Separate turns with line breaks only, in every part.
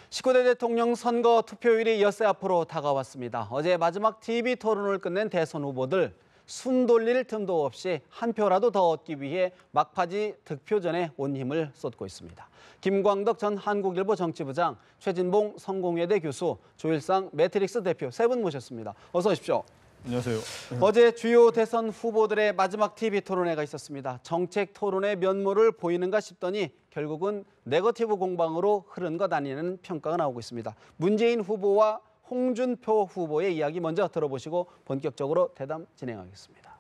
19대 대통령 선거 투표율이 엿새 앞으로 다가왔습니다. 어제 마지막 TV 토론을 끝낸 대선 후보들 숨 돌릴 틈도 없이 한 표라도 더 얻기 위해 막바지 득표전에 온 힘을 쏟고 있습니다. 김광덕 전 한국일보 정치부장, 최진봉 성공회대 교수, 조일상 매트릭스 대표 세 분 모셨습니다. 어서 오십시오.
안녕하세요.
어제 주요 대선 후보들의 마지막 TV 토론회가 있었습니다. 정책 토론의 면모를 보이는가 싶더니 결국은 네거티브 공방으로 흐른 것 아니냐는 평가가 나오고 있습니다. 문재인 후보와 홍준표 후보의 이야기 먼저 들어보시고 본격적으로 대담 진행하겠습니다.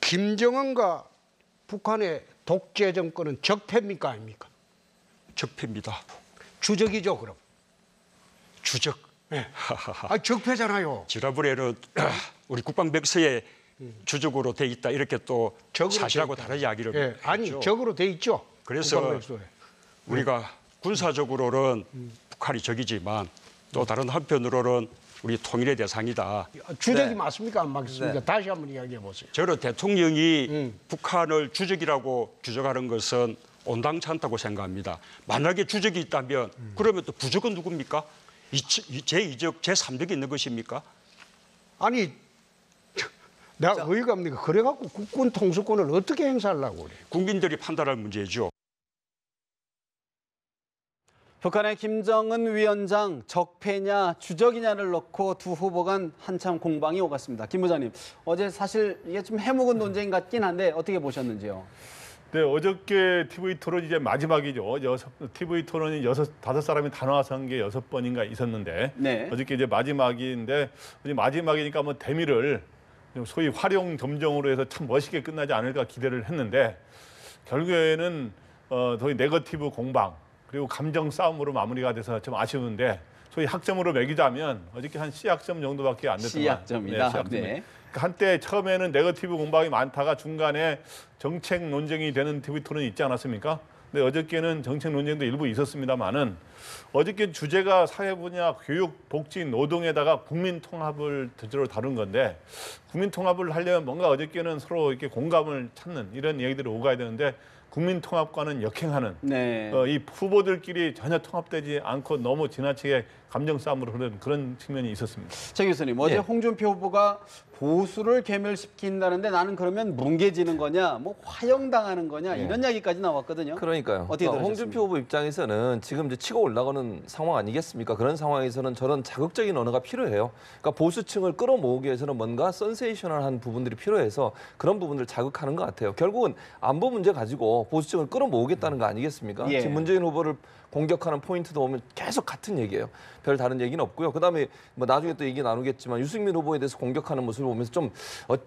김정은과 북한의 독재 정권은 적폐입니까 아닙니까?
적폐입니다.
주적이죠 그럼.
주적.
네. 적폐잖아요.
지난번에는 우리 국방백서에 주적으로 돼 있다 이렇게 또 사실하고 다른 이야기를
네. 아니
했죠.
적으로 돼 있죠.
그래서
국방백서에.
우리가 군사적으로는 북한이 적이지만 또 다른 한편으로는 우리 통일의 대상이다.
주적이 맞습니까 안 맞습니까? 다시 한번 이야기해 보세요.
저는 대통령이 북한을 주적이라고 규정하는 것은 온당치 않다고 생각합니다. 만약에 주적이 있다면 그러면 또 부적은 누굽니까? 제2적, 제3적이 있는 것입니까?
아니 내가 어이가 없니까? 그래갖고 국군 통수권을 어떻게 행사하려고 그래?
국민들이 판단할 문제죠.
북한의 김정은 위원장 적폐냐 주적이냐를 놓고 두 후보 간 한참 공방이 오갔습니다. 김 부장님, 어제 사실 이게 좀 해묵은 논쟁 같긴 한데 어떻게 보셨는지요?
네, 어저께 TV 토론 이제 마지막이죠. TV 토론이 다섯 사람이 다 나와서 한 게 6번인가 있었는데
네.
어저께 이제 마지막인데 마지막이니까 뭐 대미를 소위 활용 점정으로 해서 참 멋있게 끝나지 않을까 기대를 했는데 결국에는 거의 네거티브 공방 그리고 감정 싸움으로 마무리가 돼서 좀 아쉬운데 소위 학점으로 매기자면 어저께 한 C학점 정도밖에 안 됐던 것 같아요.
C학점이다.
C학점이.
네.
한때 처음에는 네거티브 공방이 많다가 중간에 정책 논쟁이 되는 TV 토론이 있지 않았습니까? 근데 어저께는 정책 논쟁도 일부 있었습니다만은 어저께 주제가 사회 분야, 교육, 복지, 노동에다가 국민 통합을 주제로 다룬 건데 국민 통합을 하려면 뭔가 어저께는 서로 이렇게 공감을 찾는 이런 얘기들이 오가야 되는데 국민 통합과는 역행하는
네.
이 후보들끼리 전혀 통합되지 않고 너무 지나치게 감정 싸움으로 흐르는 그런 측면이 있었습니다.
최 교수님, 어제 홍준표 후보가 보수를 괴멸시킨다는데 나는 그러면 뭉개지는 거냐, 뭐 화형당하는 거냐 이런 이야기까지 나왔거든요.
그러니까요.
어떻게 들으셨습니까?
홍준표 후보 입장에서는 지금 이제 치고 올라가는 상황 아니겠습니까? 그런 상황에서는 저런 자극적인 언어가 필요해요. 그러니까 보수층을 끌어모으기 위해서는 뭔가 센세이셔널한 부분들이 필요해서 그런 부분들을 자극하는 것 같아요. 결국은 안보 문제 가지고 보수층을 끌어모으겠다는 거 아니겠습니까?
예.
지금 문재인 후보를 공격하는 포인트도 보면 계속 같은 얘기예요. 별 다른 얘기는 없고요. 그다음에 뭐 나중에 또 얘기 나누겠지만 유승민 후보에 대해서 공격하는 모습을 보면서 좀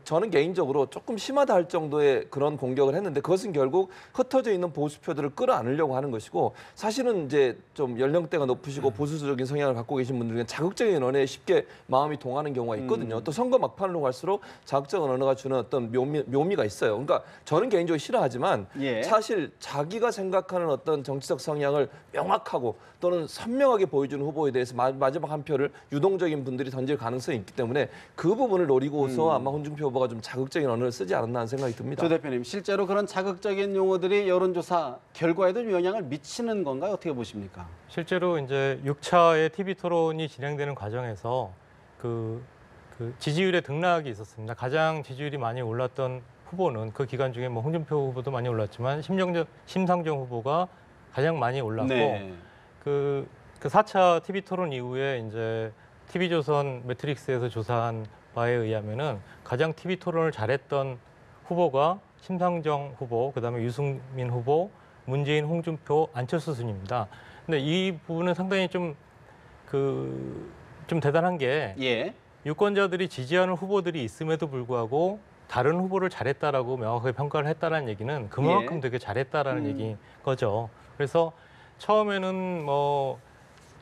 저는 개인적으로 조금 심하다 할 정도의 그런 공격을 했는데 그것은 결국 흩어져 있는 보수표들을 끌어안으려고 하는 것이고 사실은 이제 좀 연령대가 높으시고 보수적인 성향을 갖고 계신 분들은 자극적인 언어에 쉽게 마음이 동하는 경우가 있거든요. 또 선거 막판으로 갈수록 자극적인 언어가 주는 어떤 묘미가 있어요. 그러니까 저는 개인적으로 싫어하지만
예.
사실 자기가 생각하는 어떤 정치적 성향을 명확하고 또는 선명하게 보여주는 후보에 대해서 마지막 한 표를 유동적인 분들이 던질 가능성이 있기 때문에 그 부분을 노리고서 아마 홍준표 후보가 좀 자극적인 언어를 쓰지 않았나 하는 생각이 듭니다.
조 대표님, 실제로 그런 자극적인 용어들이 여론조사 결과에도 영향을 미치는 건가요? 어떻게 보십니까?
실제로 이제 6차의 TV 토론이 진행되는 과정에서 그 지지율의 등락이 있었습니다. 가장 지지율이 많이 올랐던 후보는 그 기간 중에 뭐 홍준표 후보도 많이 올랐지만 심상정 후보가 가장 많이 올랐고
네.
그 4차 TV 토론 이후에 이제 TV조선 매트릭스에서 조사한 바에 의하면은 가장 TV 토론을 잘했던 후보가 심상정 후보, 그다음에 유승민 후보, 문재인, 홍준표, 안철수 순입니다. 근데 이 부분은 상당히 좀 대단한 게
예.
유권자들이 지지하는 후보들이 있음에도 불구하고 다른 후보를 잘했다라고 명확하게 평가를 했다라는 얘기는 그만큼 되게 잘했다라는 얘기인 거죠. 그래서 처음에는 뭐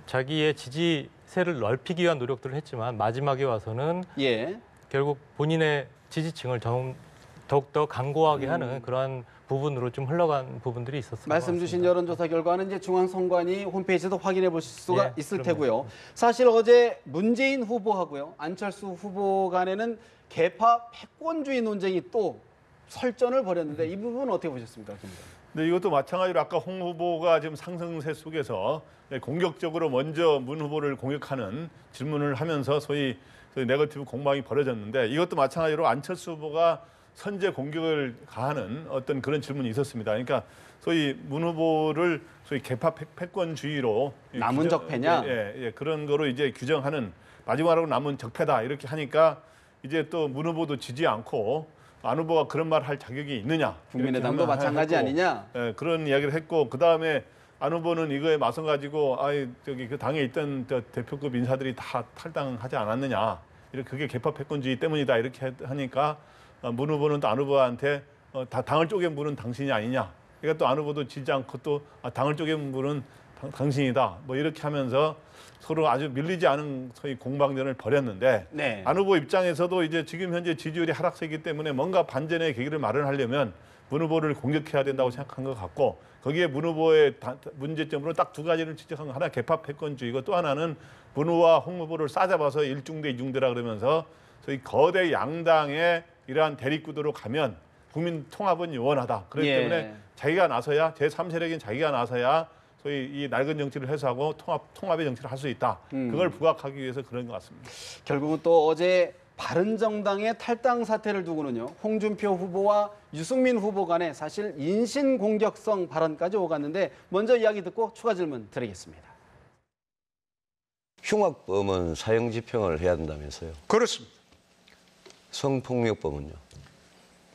자기의 지지세를 넓히기 위한 노력들을 했지만 마지막에 와서는 결국 본인의 지지층을 더욱더 강고하게 하는 그러한 부분으로 좀 흘러간 부분들이 있었습니다.
말씀 주신 여론조사 결과는 이제 중앙선관위 홈페이지에서 확인해 보실 수가 있을
그럼요.
테고요. 사실 어제 문재인 후보하고요, 안철수 후보 간에는 개파 패권주의 논쟁이 또 설전을 벌였는데 이 부분은 어떻게 보셨습니까?
근데 이것도 마찬가지로 아까 홍 후보가 지금 상승세 속에서 공격적으로 먼저 문 후보를 공격하는 질문을 하면서 소위 네거티브 공방이 벌어졌는데 이것도 마찬가지로 안철수 후보가 선제 공격을 가하는 어떤 그런 질문이 있었습니다. 그러니까 소위 문 후보를 소위 개파 패권주의로
남은 적폐냐?
그런 거로 이제 규정하는 마지막으로 남은 적폐다 이렇게 하니까 이제 또 문 후보도 지지 않고 안 후보가 그런 말 할 자격이 있느냐?
국민의당도 마찬가지 아니냐?
그런 이야기를 했고 그 다음에 안 후보는 이거에 맞서 가지고 저기 그 당에 있던 대표급 인사들이 다 탈당하지 않았느냐? 이렇게 그게 개파 패권주의 때문이다 이렇게 하니까 문 후보는 또 안 후보한테 다 당을 쪼갠 분은 당신이 아니냐? 그러니까 또 안 후보도 지지 않고 또 당을 쪼갠 분은 당신이다. 뭐 이렇게 하면서 서로 아주 밀리지 않은 소위 공방전을 벌였는데
네.
안 후보 입장에서도 이제 지금 현재 지지율이 하락세이기 때문에 뭔가 반전의 계기를 마련하려면 문 후보를 공격해야 된다고 생각한 것 같고 거기에 문 후보의 문제점으로 딱 두 가지를 지적한 거 하나 개파 패권주의고 또 하나는 문 후보와 홍 후보를 싸잡아서 일중대 이중대라 그러면서 소위 거대 양당의 이러한 대립구도로 가면 국민 통합은 요원하다. 그렇기 때문에 자기가 나서야 제3세력인 자기가 나서야 소위 이 낡은 정치를 해소하고 통합의 정치를 할 수 있다. 그걸 부각하기 위해서 그런 것 같습니다.
결국은 또 어제 바른정당의 탈당 사태를 두고는요. 홍준표 후보와 유승민 후보 간에 사실 인신공격성 발언까지 오갔는데 먼저 이야기 듣고 추가 질문 드리겠습니다.
흉악범은 사형집행을 해야 된다면서요.
그렇습니다.
성폭력범은요.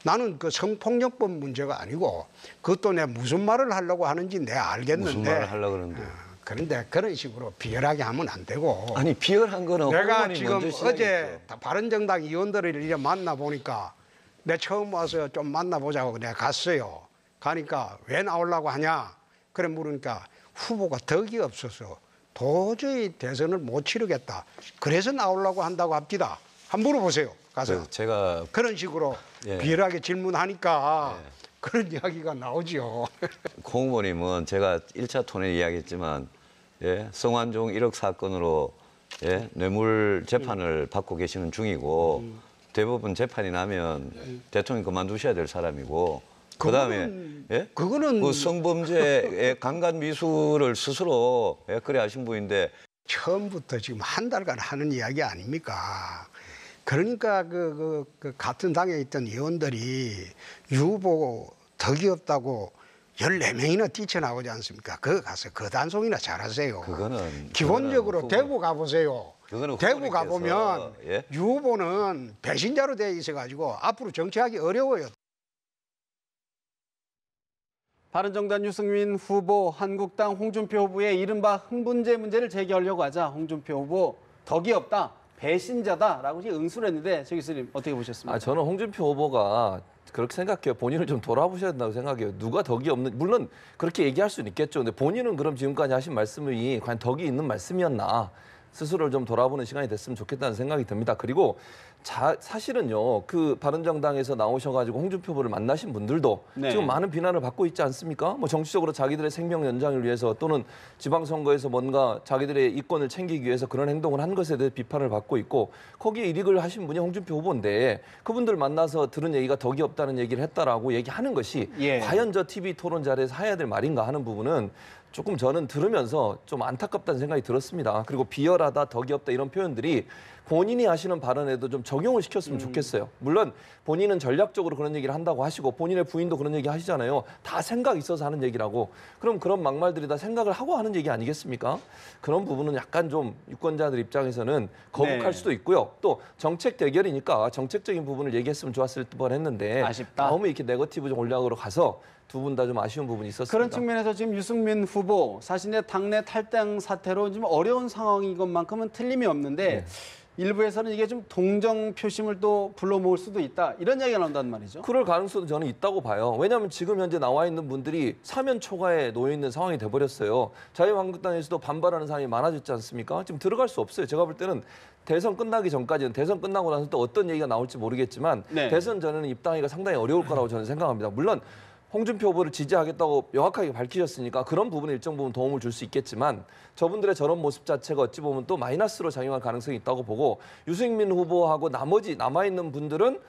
나는 그 성폭력법 문제가 아니고 그것도 내가 무슨 말을 하려고 하는지 내가 알겠는데
무슨 말을 하려고 그러는데.
그런데 그런 식으로 비열하게 하면 안 되고
아니 비열한 거는
내가
홍의원이
지금
먼저
어제
시작했죠.
바른정당 의원들을 이제 만나보니까 내 처음 와서 좀 만나보자고 내가 갔어요. 가니까 왜 나오려고 하냐 그래 물으니까 후보가 덕이 없어서 도저히 대선을 못 치르겠다. 그래서 나오려고 한다고 합니다. 한번 물어보세요. 가서.
제가
그런 식으로
예.
비열하게 질문하니까 그런 이야기가 나오죠.
공 후보님은 제가 1차 톤에 이야기했지만 성완종 1억 사건으로 뇌물 재판을 받고 계시는 중이고 대부분 재판이 나면 대통령 그만두셔야 될 사람이고 그다음에
그거는
그 성범죄의 강간 미수를 스스로 그래 하신 분인데
처음부터 지금 한 달간 하는 이야기 아닙니까? 그러니까 그 같은 당에 있던 의원들이 유 후보 덕이 없다고 14명이나 뛰쳐나오지 않습니까? 그거 가서 그 단속이나 잘하세요. 기본적으로
그거는
대구 가보세요. 대구 가보면 유 후보는 배신자로 돼 있어가지고 앞으로 정치하기 어려워요.
바른정당 유승민 후보, 한국당 홍준표 후보의 이른바 흥분제 문제를 제기하려고 하자 홍준표 후보 덕이 없다. 배신자다라고 응수를 했는데 최 교수님 어떻게 보셨습니까?
저는 홍준표 후보가 그렇게 생각해요. 본인을 좀 돌아보셔야 된다고 생각해요. 누가 덕이 없는 물론 그렇게 얘기할 수는 있겠죠. 근데 본인은 그럼 지금까지 하신 말씀이 과연 덕이 있는 말씀이었나 스스로를 좀 돌아보는 시간이 됐으면 좋겠다는 생각이 듭니다. 그리고 사실은요. 그 바른정당에서 나오셔가지고 홍준표 후보를 만나신 분들도 지금 많은 비난을 받고 있지 않습니까? 뭐 정치적으로 자기들의 생명 연장을 위해서 또는 지방선거에서 뭔가 자기들의 이권을 챙기기 위해서 그런 행동을 한 것에 대해 비판을 받고 있고 거기에 일익을 하신 분이 홍준표 후보인데 그분들 만나서 들은 얘기가 덕이 없다는 얘기를 했다라고 얘기하는 것이 과연 저 TV 토론 자리에서 해야 될 말인가 하는 부분은 조금 저는 들으면서 좀 안타깝다는 생각이 들었습니다. 그리고 비열하다, 덕이 없다 이런 표현들이 본인이 하시는 발언에도 좀 적용을 시켰으면 좋겠어요. 물론 본인은 전략적으로 그런 얘기를 한다고 하시고 본인의 부인도 그런 얘기 하시잖아요. 다 생각 있어서 하는 얘기라고. 그럼 그런 막말들이 다 생각을 하고 하는 얘기 아니겠습니까? 그런 부분은 약간 좀 유권자들 입장에서는 거북할 수도 있고요. 또 정책 대결이니까 정책적인 부분을 얘기했으면 좋았을 뻔했는데
아쉽다.
너무 이렇게 네거티브 전략으로 가서 두 분 다 좀 아쉬운 부분이 있었습니다.
그런 측면에서 지금 유승민 후보 자신의 당내 탈당 사태로 좀 어려운 상황인 것만큼은 틀림이 없는데 일부에서는 이게 좀 동정 표심을 또 불러 모을 수도 있다. 이런 이야기가 나온단 말이죠.
그럴 가능성도 저는 있다고 봐요. 왜냐하면 지금 현재 나와 있는 분들이 사면 초과에 놓여 있는 상황이 돼버렸어요. 자유한국당에서도 반발하는 사람이 많아졌지 않습니까? 지금 들어갈 수 없어요. 제가 볼 때는 대선 끝나기 전까지는 대선 끝나고 나서 또 어떤 얘기가 나올지 모르겠지만 대선 전에는 입당하기가 상당히 어려울 거라고 저는 생각합니다. 물론 홍준표 후보를 지지하겠다고 명확하게 밝히셨으니까 그런 부분에 일정 부분 도움을 줄 수 있겠지만 저분들의 저런 모습 자체가 어찌 보면 또 마이너스로 작용할 가능성이 있다고 보고 유승민 후보하고 나머지 남아있는 분들은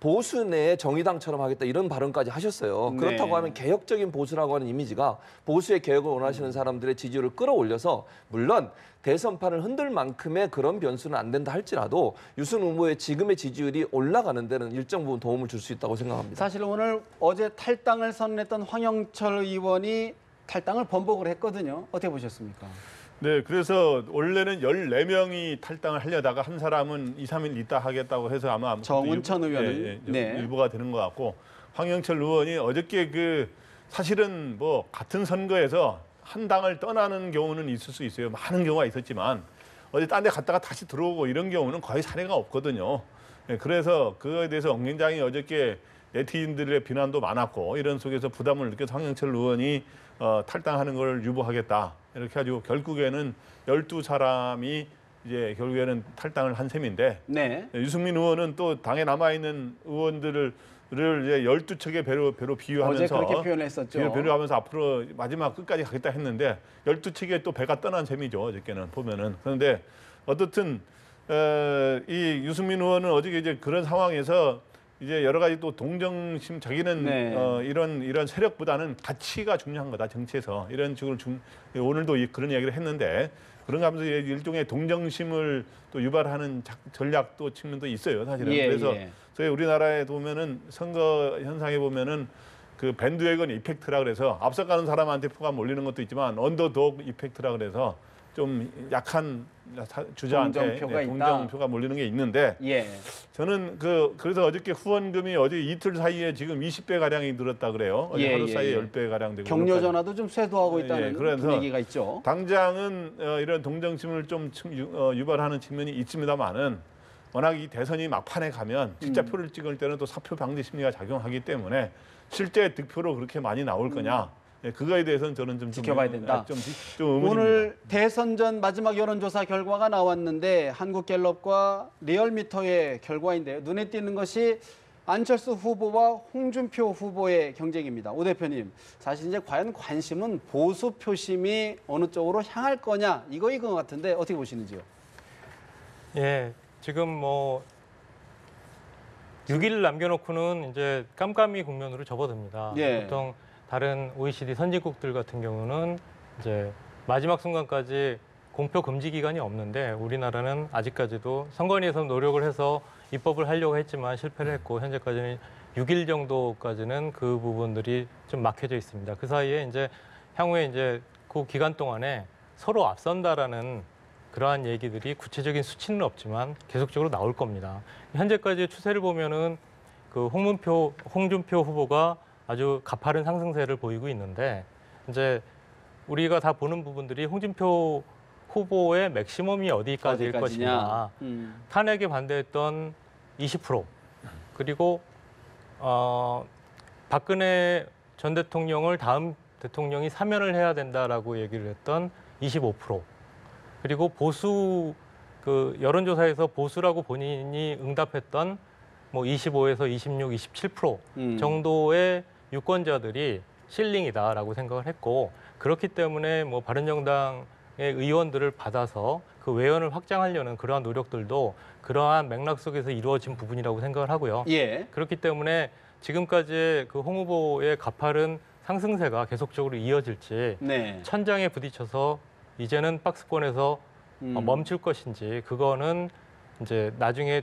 보수 내에 정의당처럼 하겠다 이런 발언까지 하셨어요.
네.
그렇다고 하면 개혁적인 보수라고 하는 이미지가 보수의 개혁을 원하시는 사람들의 지지율을 끌어올려서 물론 대선판을 흔들 만큼의 그런 변수는 안 된다 할지라도 유승 후보의 지금의 지지율이 올라가는 데는 일정 부분 도움을 줄 수 있다고 생각합니다.
사실 오늘 어제 탈당을 선언했던 황영철 의원이 탈당을 번복을 했거든요. 어떻게 보셨습니까?
네, 그래서 원래는 14명이 탈당을 하려다가 한 사람은 2, 3일 있다 하겠다고 해서 아마
정운천 의원은 네.
일부가 되는 것 같고 황영철 의원이 어저께 사실은 뭐 같은 선거에서 한 당을 떠나는 경우는 있을 수 있어요. 많은 경우가 있었지만 어디 딴 데 갔다가 다시 들어오고 이런 경우는 거의 사례가 없거든요. 네, 그래서 그거에 대해서 굉장히 어저께 네티즌들의 비난도 많았고 이런 속에서 부담을 느껴서 황영철 의원이 탈당하는 걸 유보하겠다. 이렇게 해가지고 결국에는 12사람이 이제 결국에는 탈당을 한 셈인데
네.
유승민 의원은 또 당에 남아있는 의원들을 이제 12척의 배로 비유하면서
어제 그렇게 표현했었죠.
비유하면서 앞으로 마지막 끝까지 가겠다 했는데 12척의 또 배가 떠난 셈이죠. 어저께는 보면은. 그런데 어떻든 이 유승민 의원은 어저께 이제 그런 상황에서 이제 여러 가지 또 동정심 자기는
네.
이런 세력보다는 가치가 중요한 거다 정치에서 이런 식으로 오늘도 그런 이야기를 했는데 그런가 하면서 일종의 동정심을 또 유발하는 전략도 측면도 있어요 사실은. 그래서 저희 우리나라에 보면은 선거 현상에 보면은 그 밴드웨건 이펙트라 그래서 앞서가는 사람한테 표가 몰리는 것도 있지만 언더독 이펙트라 그래서 좀 약한 주자한테 동정표가 몰리는 게 있는데 저는 그래서 어저께 후원금이 어제 이틀 사이에 지금 20배 가량이 늘었다 그래요. 어제 하루 사이에 10배 가량 되고
격려 전화도 좀 쇄도하고 있다는
그래서
분위기가 있죠.
당장은 이런 동정심을 좀 유발하는 측면이 있습니다만은 워낙 이 대선이 막판에 가면 진짜 표를 찍을 때는 또 사표 방지 심리가 작용하기 때문에 실제 득표로 그렇게 많이 나올 거냐. 그거에 대해서는 저는 좀
지켜봐야 된다.
좀 의문입니다.
오늘 대선 전 마지막 여론조사 결과가 나왔는데 한국갤럽과 리얼미터의 결과인데요. 눈에 띄는 것이 안철수 후보와 홍준표 후보의 경쟁입니다. 오 대표님, 사실 이제 과연 관심은 보수 표심이 어느 쪽으로 향할 거냐 이거인 것 같은데 어떻게 보시는지요?
예, 지금 뭐 6일 남겨놓고는 이제 깜깜이 국면으로 접어듭니다. 보통 다른 OECD 선진국들 같은 경우는 이제 마지막 순간까지 공표 금지 기간이 없는데 우리나라는 아직까지도 선관위에서 노력을 해서 입법을 하려고 했지만 실패를 했고 현재까지는 6일 정도까지는 그 부분들이 좀 막혀져 있습니다. 그 사이에 이제 향후에 이제 그 기간 동안에 서로 앞선다라는 그러한 얘기들이 구체적인 수치는 없지만 계속적으로 나올 겁니다. 현재까지의 추세를 보면은 그 홍준표 후보가 아주 가파른 상승세를 보이고 있는데 이제 우리가 다 보는 부분들이 홍준표 후보의 맥시멈이 어디까지일 것이냐. 탄핵에 반대했던 20% 그리고 박근혜 전 대통령을 다음 대통령이 사면을 해야 된다라고 얘기를 했던 25% 그리고 보수 그 여론조사에서 보수라고 본인이 응답했던 뭐 25에서 26, 27% 정도의 유권자들이 실링이다라고 생각을 했고 그렇기 때문에 뭐 바른정당의 의원들을 받아서 그 외연을 확장하려는 그러한 노력들도 그러한 맥락 속에서 이루어진 부분이라고 생각을 하고요. 그렇기 때문에 지금까지의 그 홍 후보의 가파른 상승세가 계속적으로 이어질지 천장에 부딪혀서 이제는 박스권에서 멈출 것인지 그거는 이제 나중에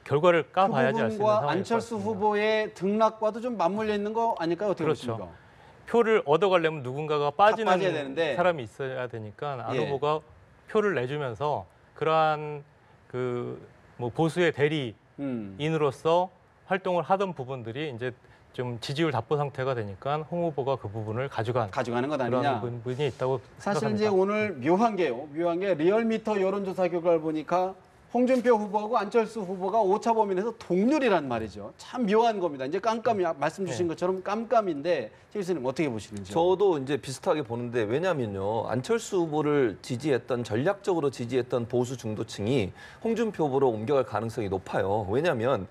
결과를 까봐야지 알 수 있는 상황일
안철수
것 같습니다.
후보의 등락과도 좀 맞물려 있는 거 아닐까요? 어떻게
그렇죠.
보십니까?
표를 얻어가려면 누군가가 빠지는
되는데.
사람이 있어야 되니까 안 후보가 표를 내주면서 그러한 그 뭐 보수의 대리인으로서 활동을 하던 부분들이 이제 좀 지지율 답보 상태가 되니까 홍 후보가 그 부분을 가져가는 것 아니냐. 그런 부분이 있다고
사실
생각합니다.
이제 오늘 묘한 게요. 리얼미터 여론조사 결과를 보니까 홍준표 후보하고 안철수 후보가 오차 범위에서 동률이란 말이죠. 참 묘한 겁니다. 이제 깜깜이 말씀 주신 것처럼 깜깜인데 최 교수님 어떻게 보시는지요?
저도 이제 비슷하게 보는데 왜냐면요. 안철수 후보를 지지했던 전략적으로 지지했던 보수 중도층이 홍준표 후보로 옮겨갈 가능성이 높아요. 왜냐하면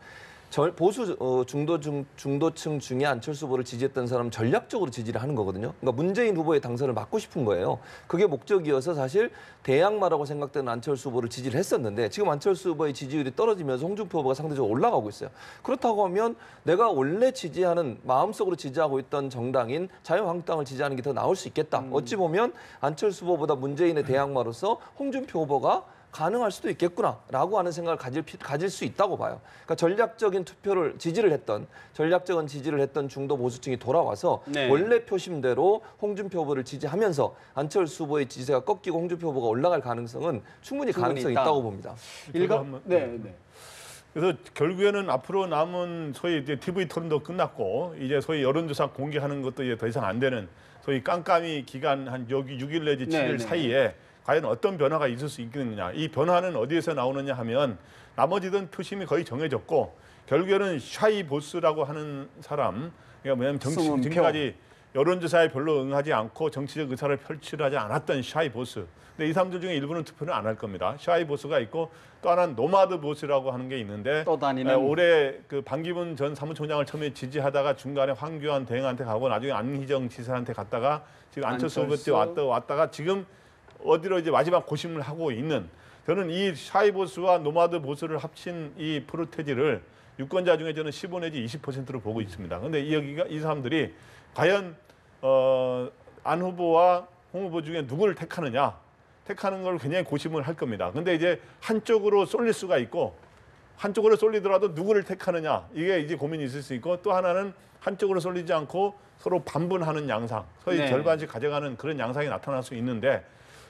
보수 중도층 중에 안철수 후보를 지지했던 사람은 전략적으로 지지를 하는 거거든요. 그러니까 문재인 후보의 당선을 막고 싶은 거예요. 그게 목적이어서 사실 대양마라고 생각되는 안철수 후보를 지지를 했었는데 지금 안철수 후보의 지지율이 떨어지면서 홍준표 후보가 상대적으로 올라가고 있어요. 그렇다고 하면 내가 원래 지지하는 마음속으로 지지하고 있던 정당인 자유한국당을 지지하는 게 더 나을 수 있겠다. 어찌 보면 안철수 후보보다 문재인의 대양마로서 홍준표 후보가 가능할 수도 있겠구나라고 하는 생각을 가질 수 있다고 봐요. 그러니까 전략적인 지지를 했던 중도 보수층이 돌아와서
네.
원래 표심대로 홍준표 후보를 지지하면서 안철수 후보의 지지세가 꺾이고 홍준표 후보가 올라갈 가능성은 충분히 가능성이
있다.
있다고 봅니다.
네.
그래서 결국에는 앞으로 남은 소위 이제 TV 토론도 끝났고 이제 소위 여론조사 공개하는 것도 이제 더 이상 안 되는 소위 깜깜이 기간 한 여기 6일 내지 7일
네, 네.
사이에 과연 어떤 변화가 있을 수 있겠느냐. 이 변화는 어디에서 나오느냐 하면 나머지는 표심이 거의 정해졌고 결국에는 샤이 보스라고 하는 사람, 그러니까 뭐냐면 지금까지 여론조사에 별로 응하지 않고 정치적 의사를 표출하지 않았던 샤이 보스. 근데 이 사람들 중에 일부는 투표를 안 할 겁니다. 샤이 보스가 있고 또 하나는 노마드 보스라고 하는 게 있는데
또 다니는
올해 그 반기문 전 사무총장을 처음에 지지하다가 중간에 황교안 대행한테 가고 나중에 안희정 지사한테 갔다가 지금 안철수 후보 때 왔다가 지금 어디로 이제 마지막 고심을 하고 있는 저는 이 샤이 보스와 노마드 보스를 합친 이 프로테지를 유권자 중에 저는 15 내지 20%로 보고 있습니다. 그런데 여기가 이 사람들이 과연 안 후보와 홍 후보 중에 누구를 택하느냐 택하는 걸 굉장히 고심을 할 겁니다. 근데 이제 한쪽으로 쏠릴 수가 있고 한쪽으로 쏠리더라도 누구를 택하느냐 이게 이제 고민이 있을 수 있고 또 하나는 한쪽으로 쏠리지 않고 서로 반분하는 양상, 소위
네.
절반씩 가져가는 그런 양상이 나타날 수 있는데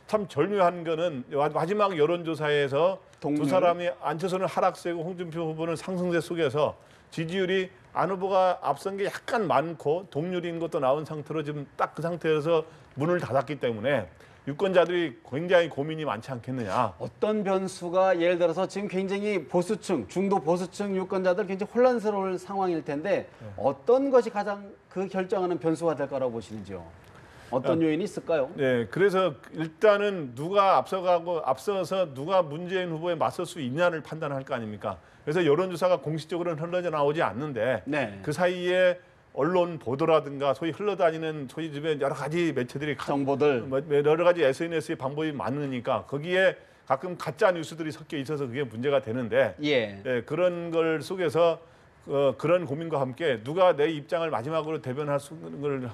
참 절묘한 거는 마지막 여론조사에서
동률.
두 사람이 안철수는 하락세고 홍준표 후보는 상승세 속에서 지지율이 안 후보가 앞선 게 약간 많고 동률인 것도 나온 상태로 지금 딱 그 상태에서 문을 닫았기 때문에 유권자들이 굉장히 고민이 많지 않겠느냐.
어떤 변수가 예를 들어서 지금 굉장히 보수층, 중도 보수층 유권자들 굉장히 혼란스러울 상황일 텐데 어떤 것이 가장 그 결정하는 변수가 될 거라고 보시는지요? 어떤 요인이 있을까요?
네, 그래서 일단은 누가 앞서서 누가 문재인 후보에 맞설 수 있냐를 판단할 거 아닙니까? 그래서 여론조사가 공식적으로는 흘러져 나오지 않는데
네.
그 사이에 언론 보도라든가 소위 흘러다니는 소위 집에 여러 가지 매체들이
정보들.
여러 가지 SNS의 방법이 많으니까 거기에 가끔 가짜 뉴스들이 섞여 있어서 그게 문제가 되는데
예.
네, 그런 걸 속에서 그런 고민과 함께 누가 내 입장을 마지막으로 대변할 수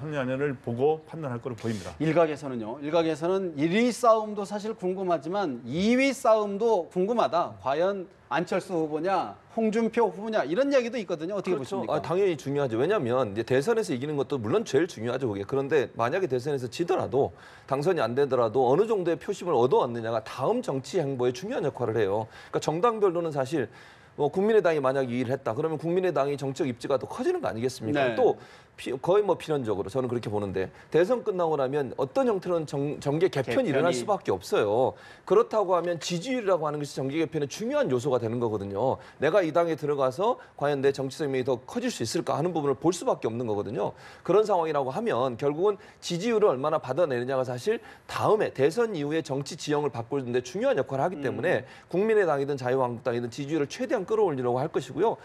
하느냐를 보고 판단할 거로 보입니다.
일각에서는요. 일각에서는 1위 싸움도 사실 궁금하지만 2위 싸움도 궁금하다. 과연 안철수 후보냐, 홍준표 후보냐 이런 이야기도 있거든요. 어떻게 보십니까?
당연히 중요하죠. 왜냐하면 이제 대선에서 이기는 것도 물론 제일 중요하죠. 그게. 그런데 만약에 대선에서 지더라도 당선이 안 되더라도 어느 정도의 표심을 얻어왔느냐가 다음 정치 행보에 중요한 역할을 해요. 그러니까 정당별로는 사실 국민의당이 만약 2위를 했다. 그러면 국민의당이 정책 입지가 더 커지는 거 아니겠습니까?
네.
또 거의 필연적으로 저는 그렇게 보는데 대선 끝나고 나면 어떤 형태로는 정계 개편이 일어날 수밖에 없어요. 그렇다고 하면 지지율이라고 하는 것이 정계 개편의 중요한 요소가 되는 거거든요. 내가 이 당에 들어가서 과연 내 정치 생명이 더 커질 수 있을까 하는 부분을 볼 수밖에 없는 거거든요. 그런 상황이라고 하면 결국은 지지율을 얼마나 받아내느냐가 사실 다음에 대선 이후에 정치 지형을 바꾸는 데 중요한 역할을 하기 때문에 국민의당이든 자유한국당이든 지지율을 최대한 끌어올리려고 할 것이고요.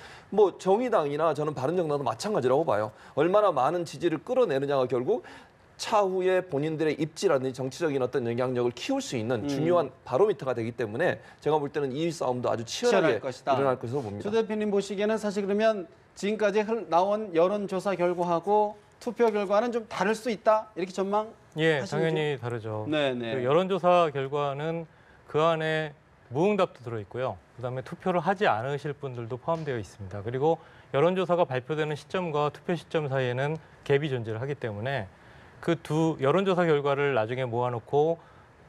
정의당이나 저는 바른정당도 마찬가지라고 봐요. 얼마나 많은 지지를 끌어내느냐가 결국 차후에 본인들의 입지라든지 정치적인 어떤 영향력을 키울 수 있는 중요한 바로미터가 되기 때문에 제가 볼 때는 이 싸움도 아주 치열하게 일어날 것으로 봅니다.
조 대표님 보시기에는 사실 그러면 지금까지 나온 여론조사 결과하고 투표 결과는 좀 다를 수 있다 이렇게 전망하시는
예, 당연히 다르죠.
네네.
그 여론조사 결과는 그 안에 무응답도 들어있고요. 그다음에 투표를 하지 않으실 분들도 포함되어 있습니다. 그리고 여론조사가 발표되는 시점과 투표 시점 사이에는 갭이 존재를 하기 때문에 그 두 여론조사 결과를 나중에 모아놓고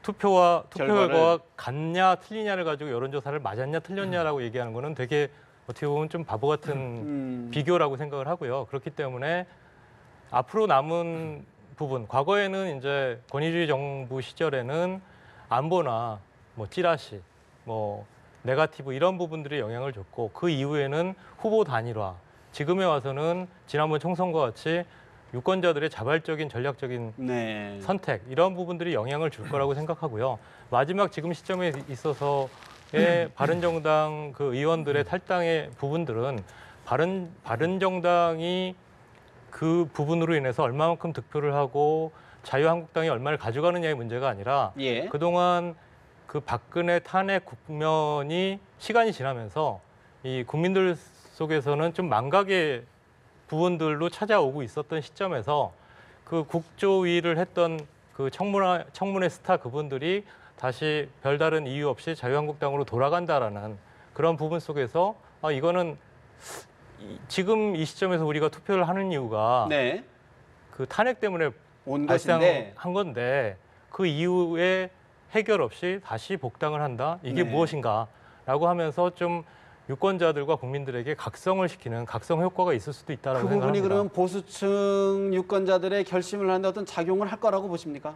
투표 결과가 같냐 틀리냐를 가지고 여론조사를 맞았냐 틀렸냐라고 얘기하는 거는 되게 어떻게 보면 좀 바보 같은 비교라고 생각을 하고요. 그렇기 때문에 앞으로 남은 부분, 과거에는 이제 권위주의 정부 시절에는 안보나 찌라시, 네거티브 이런 부분들이 영향을 줬고 그 이후에는 후보 단일화, 지금에 와서는 지난번 총선과 같이 유권자들의 자발적인 전략적인
네.
선택 이런 부분들이 영향을 줄 거라고 생각하고요. 마지막 지금 시점에 있어서의 바른정당 그 의원들의 탈당의 부분들은 바른정당이 그 부분으로 인해서 얼마만큼 득표를 하고 자유한국당이 얼마를 가져가느냐의 문제가 아니라
예.
그동안 그 박근혜 탄핵 국면이 시간이 지나면서 이 국민들 속에서는 좀 망각의 부분들로 찾아오고 있었던 시점에서 그 국조위를 했던 그 청문회 스타 그분들이 다시 별다른 이유 없이 자유한국당으로 돌아간다라는 그런 부분 속에서 이거는 지금 이 시점에서 우리가 투표를 하는 이유가
네.
그 탄핵 때문에
온 것인데
발생한 건데 그 이후에 해결 없이 다시 복당을 한다? 이게
네.
무엇인가라고 하면서 좀 유권자들과 국민들에게 각성을 시키는 각성 효과가 있을 수도 있다라고
그 부분이
생각합니다.
그러면 보수층 유권자들의 결심을 하는데 어떤 작용을 할 거라고 보십니까?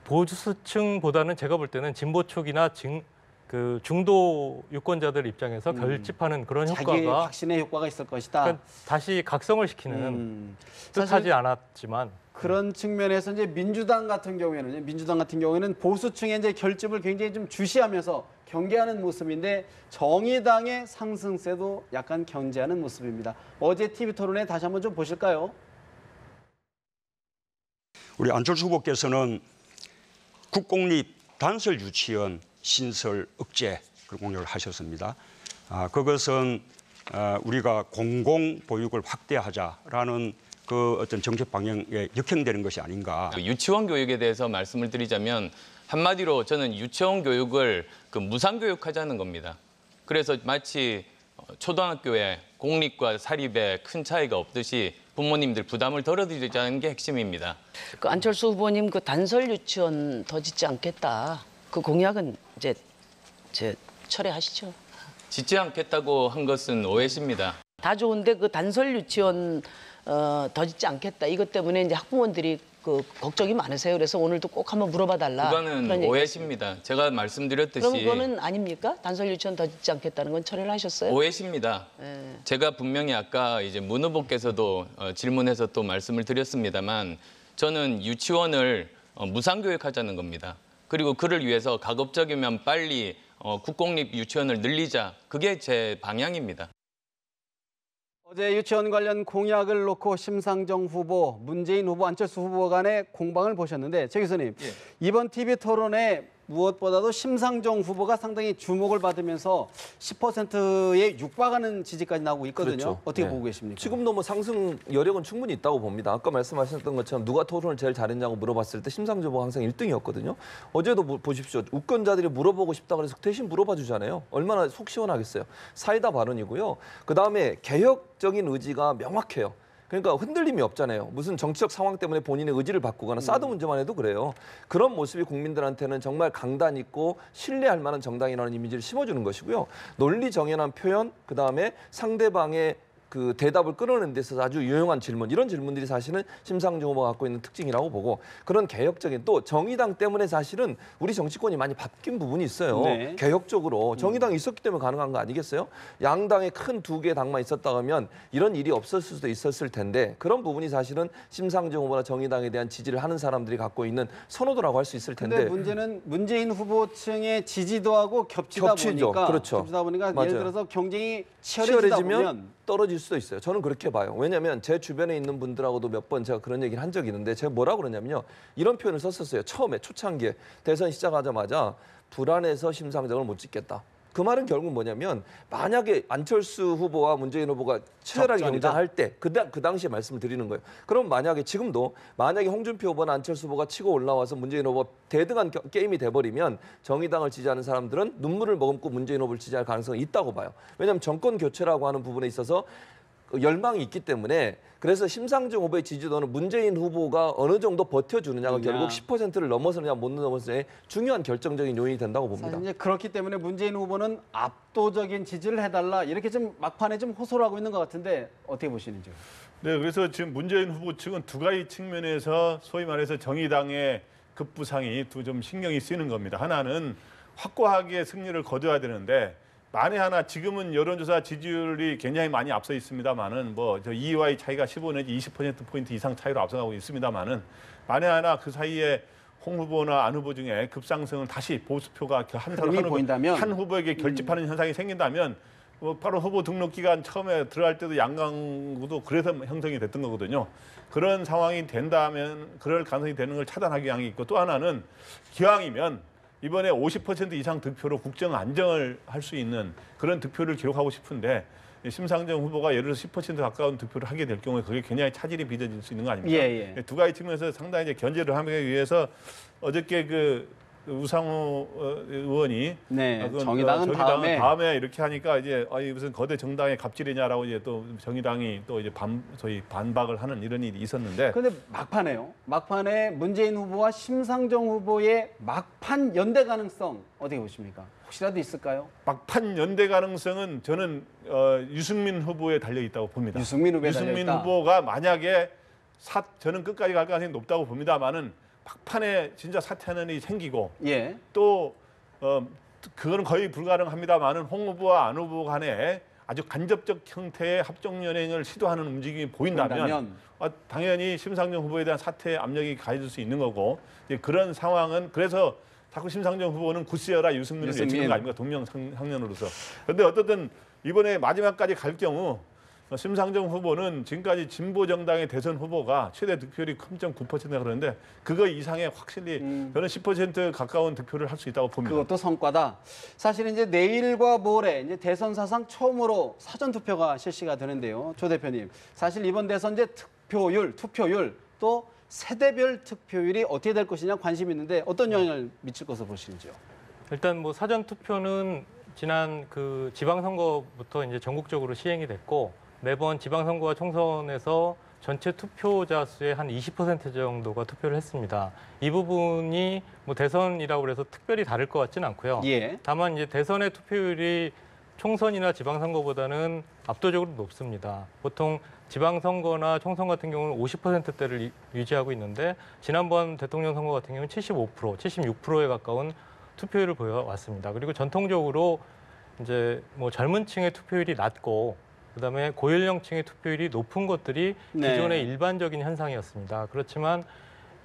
보수층보다는 제가 볼 때는 진보 쪽이나 그 중도 유권자들 입장에서 결집하는 그런
자기
효과가
확신의 효과가 있을 것이다.
그러니까 다시 각성을 시키는 뜻하지
사실
않았지만
그런 측면에서 이제 민주당 같은 경우에는 보수층의 이제 결집을 굉장히 좀 주시하면서 경계하는 모습인데 정의당의 상승세도 약간 견제하는 모습입니다. 어제 TV 토론회 다시 한번 좀 보실까요?
우리 안철수 후보께서는 국공립 단설 유치원 신설 억제를 공약을 하셨습니다. 그것은 우리가 공공보육을 확대하자라는 그 어떤 정책 방향에 역행되는 것이 아닌가.
유치원 교육에 대해서 말씀을 드리자면 한마디로 저는 유치원 교육을 무상교육하자는 겁니다. 그래서 마치 초등학교에 공립과 사립에 큰 차이가 없듯이 부모님들 부담을 덜어드리자는 게 핵심입니다.
그 안철수 후보님 그 단설 유치원 더 짓지 않겠다. 그 공약은 이제 철회하시죠.
짓지 않겠다고 한 것은 오해십니다.
다 좋은데 그 단설 유치원 더 짓지 않겠다. 이것 때문에 이제 학부모들이 그 걱정이 많으세요. 그래서 오늘도 꼭 한번 물어봐 달라.
그거는 오해십니다. 제가 말씀드렸듯이.
그럼 그거는 아닙니까? 단설 유치원 더 짓지 않겠다는 건 철회를 하셨어요?
오해십니다.
네.
제가 분명히 아까 이제 문 후보께서도 질문해서 또 말씀을 드렸습니다만 저는 유치원을 무상교육하자는 겁니다. 그리고 그를 위해서 가급적이면 빨리 국공립 유치원을 늘리자. 그게 제 방향입니다.
어제 유치원 관련 공약을 놓고 심상정 후보, 문재인 후보, 안철수 후보 간의 공방을 보셨는데 최 교수님, 이번 TV 토론에 무엇보다도 심상정 후보가 상당히 주목을 받으면서 10%에 육박하는 지지까지 나오고 있거든요.
그렇죠.
어떻게
네.
보고 계십니까?
지금도 뭐 상승 여력은 충분히 있다고 봅니다. 아까 말씀하셨던 것처럼 누가 토론을 제일 잘했냐고 물어봤을 때 심상정 후보가 항상 1등이었거든요. 어제도 보십시오. 유권자들이 물어보고 싶다 그래서 대신 물어봐 주잖아요. 얼마나 속 시원하겠어요. 사이다 발언이고요. 그다음에 개혁적인 의지가 명확해요. 그러니까 흔들림이 없잖아요. 무슨 정치적 상황 때문에 본인의 의지를 바꾸거나 사드 문제만 해도 그래요. 그런 모습이 국민들한테는 정말 강단 있고 신뢰할 만한 정당이라는 이미지를 심어주는 것이고요. 논리 정연한 표현, 그다음에 상대방의 그 대답을 끌어내는 데 있어서 아주 유용한 질문, 이런 질문들이 사실은 심상정 후보가 갖고 있는 특징이라고 보고, 그런 개혁적인, 또 정의당 때문에 사실은 우리 정치권이 많이 바뀐 부분이 있어요.
네.
개혁적으로 정의당이 있었기 때문에 가능한 거 아니겠어요? 양당의 큰 두 개의 당만 있었다 하면 이런 일이 없었을 수도 있었을 텐데, 그런 부분이 사실은 심상정 후보나 정의당에 대한 지지를 하는 사람들이 갖고 있는 선호도라고 할 수 있을 텐데.
근데 문제는 문재인 후보층의 지지도하고 겹치다 보니까
그렇죠.
예를
맞아요.
들어서 경쟁이 치열해지다 보면
떨어질 수도 있어요. 저는 그렇게 봐요. 왜냐하면 제 주변에 있는 분들하고도 몇 번 제가 그런 얘기를 한 적이 있는데, 제가 뭐라고 그러냐면요. 이런 표현을 썼었어요. 처음에 초창기에 대선 시작하자마자 불안해서 심상정을 못 찍겠다. 그 말은 결국 뭐냐면, 만약에 안철수 후보와 문재인 후보가 치열하게
접전이다.
경쟁할 때 그 당시에 말씀을 드리는 거예요. 그럼 만약에 지금도 만약에 홍준표 후보나 안철수 후보가 치고 올라와서 문재인 후보가 대등한 게임이 돼버리면 정의당을 지지하는 사람들은 눈물을 머금고 문재인 후보를 지지할 가능성이 있다고 봐요. 왜냐하면 정권 교체라고 하는 부분에 있어서 열망이 있기 때문에. 그래서 심상정 후보의 지지도는 문재인 후보가 어느 정도 버텨주느냐가 결국 10%를 넘어서느냐 못 넘어서느냐의 중요한 결정적인 요인이 된다고 봅니다.
사실 이제 그렇기 때문에 문재인 후보는 압도적인 지지를 해달라 이렇게 좀 막판에 좀 호소를 하고 있는 것 같은데 어떻게 보시는지요?
네, 그래서 지금 문재인 후보 측은 두 가지 측면에서 소위 말해서 정의당의 급부상이 좀 신경이 쓰이는 겁니다. 하나는 확고하게 승리를 거둬야 되는데, 만에 하나 지금은 여론조사 지지율이 굉장히 많이 앞서 있습니다만은 저 2위와의 차이가 15 내지 20%포인트 이상 차이로 앞서가고 있습니다만은, 만에 하나 그 사이에 홍 후보나 안 후보 중에 급상승을 다시 보수표가 한
보인다면?
한 후보에게 결집하는 현상이 생긴다면 바로 후보 등록 기간 처음에 들어갈 때도 양강구도 그래서 형성이 됐던 거거든요. 그런 상황이 된다면 그럴 가능성이 되는 걸 차단하기 위한 게 있고 또 하나는 기왕이면 이번에 50% 이상 득표로 국정 안정을 할 수 있는 그런 득표를 기록하고 싶은데 심상정 후보가 예를 들어서 10% 가까운 득표를 하게 될 경우에 그게 굉장히 차질이 빚어질 수 있는 거 아닙니까?
예, 예.
두 가지 측면에서 상당히 이제 견제를 하기 위해서 어저께 그 우상호 의원이
네,
그건
정의당은 다음에
이렇게 하니까 이제 무슨 거대 정당의 갑질이냐라고 이제 또 정의당이 또 이제 소위 반박을 하는 이런 일이 있었는데
그런데 막판에요. 막판에 문재인 후보와 심상정 후보의 막판 연대 가능성 어떻게 보십니까? 혹시라도 있을까요?
막판 연대 가능성은 저는 유승민 후보에 달려 있다고 봅니다.
유승민 후보에 달려
유승민
있다.
후보가 만약에 저는 끝까지 갈 가능성이 높다고 봅니다만은 막판에 진짜 사퇴하는 일이 생기고
예.
또 그거는 거의 불가능합니다만은 홍 후보와 안 후보 간에 아주 간접적 형태의 합종 연행을 시도하는 움직임이 보인다면 당연히 심상정 후보에 대한 사퇴 압력이 가해질 수 있는 거고 이제 그런 상황은 그래서 자꾸 심상정 후보는 굳세어라 유승민을 외치는 거 아닙니까? 동명상련으로서. 그런데 어쨌든 이번에 마지막까지 갈 경우 심상정 후보는 지금까지 진보 정당의 대선 후보가 최대 득표율이 0.9%가 그러는데 그거 이상의 확실히 저는 10% 가까운 득표를 할 수 있다고 봅니다.
그것도 성과다. 사실 이제 내일과 모레 이제 대선 사상 처음으로 사전 투표가 실시가 되는데요. 조 대표님, 사실 이번 대선 이제 투표율 또 세대별 투표율이 어떻게 될 것이냐 관심이 있는데 어떤 영향을 미칠 것으로 보시는지요?
일단 뭐 사전 투표는 지난 그 지방선거부터 이제 전국적으로 시행이 됐고 매번 지방선거와 총선에서 전체 투표자 수의 한 20% 정도가 투표를 했습니다. 이 부분이 뭐 대선이라고 해서 특별히 다를 것 같지는 않고요.
예.
다만 이제 대선의 투표율이 총선이나 지방선거보다는 압도적으로 높습니다. 보통 지방선거나 총선 같은 경우는 50%대를 유지하고 있는데 지난번 대통령 선거 같은 경우는 75%, 76%에 가까운 투표율을 보여왔습니다. 그리고 전통적으로 이제 뭐 젊은 층의 투표율이 낮고 그다음에 고연령층의 투표율이 높은 것들이 기존의 일반적인 현상이었습니다. 그렇지만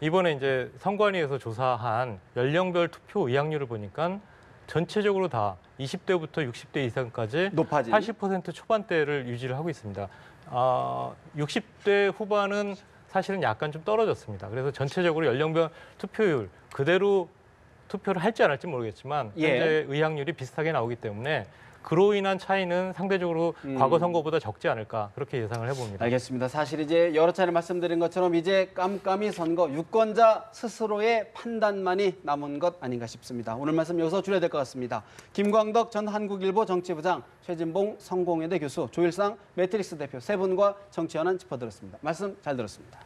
이번에 이제 선관위에서 조사한 연령별 투표 의향률을 보니까 전체적으로 다 20대부터 60대 이상까지
높아진
80% 초반대를 유지를 하고 있습니다. 60대 후반은 사실은 약간 좀 떨어졌습니다. 그래서 전체적으로 연령별 투표율 그대로 투표를 할지 안 할지 모르겠지만 현재 의향률이 비슷하게 나오기 때문에 그로 인한 차이는 상대적으로 과거 선거보다 적지 않을까 그렇게 예상을 해봅니다.
알겠습니다. 사실 이제 여러 차례 말씀드린 것처럼 이제 깜깜이 선거 유권자 스스로의 판단만이 남은 것 아닌가 싶습니다. 오늘 말씀 여기서 줄여야 될 것 같습니다. 김광덕 전 한국일보 정치부장, 최진봉 성공회대 교수, 조일상 매트릭스 대표 세 분과 정치 현안 짚어드렸습니다. 말씀 잘 들었습니다.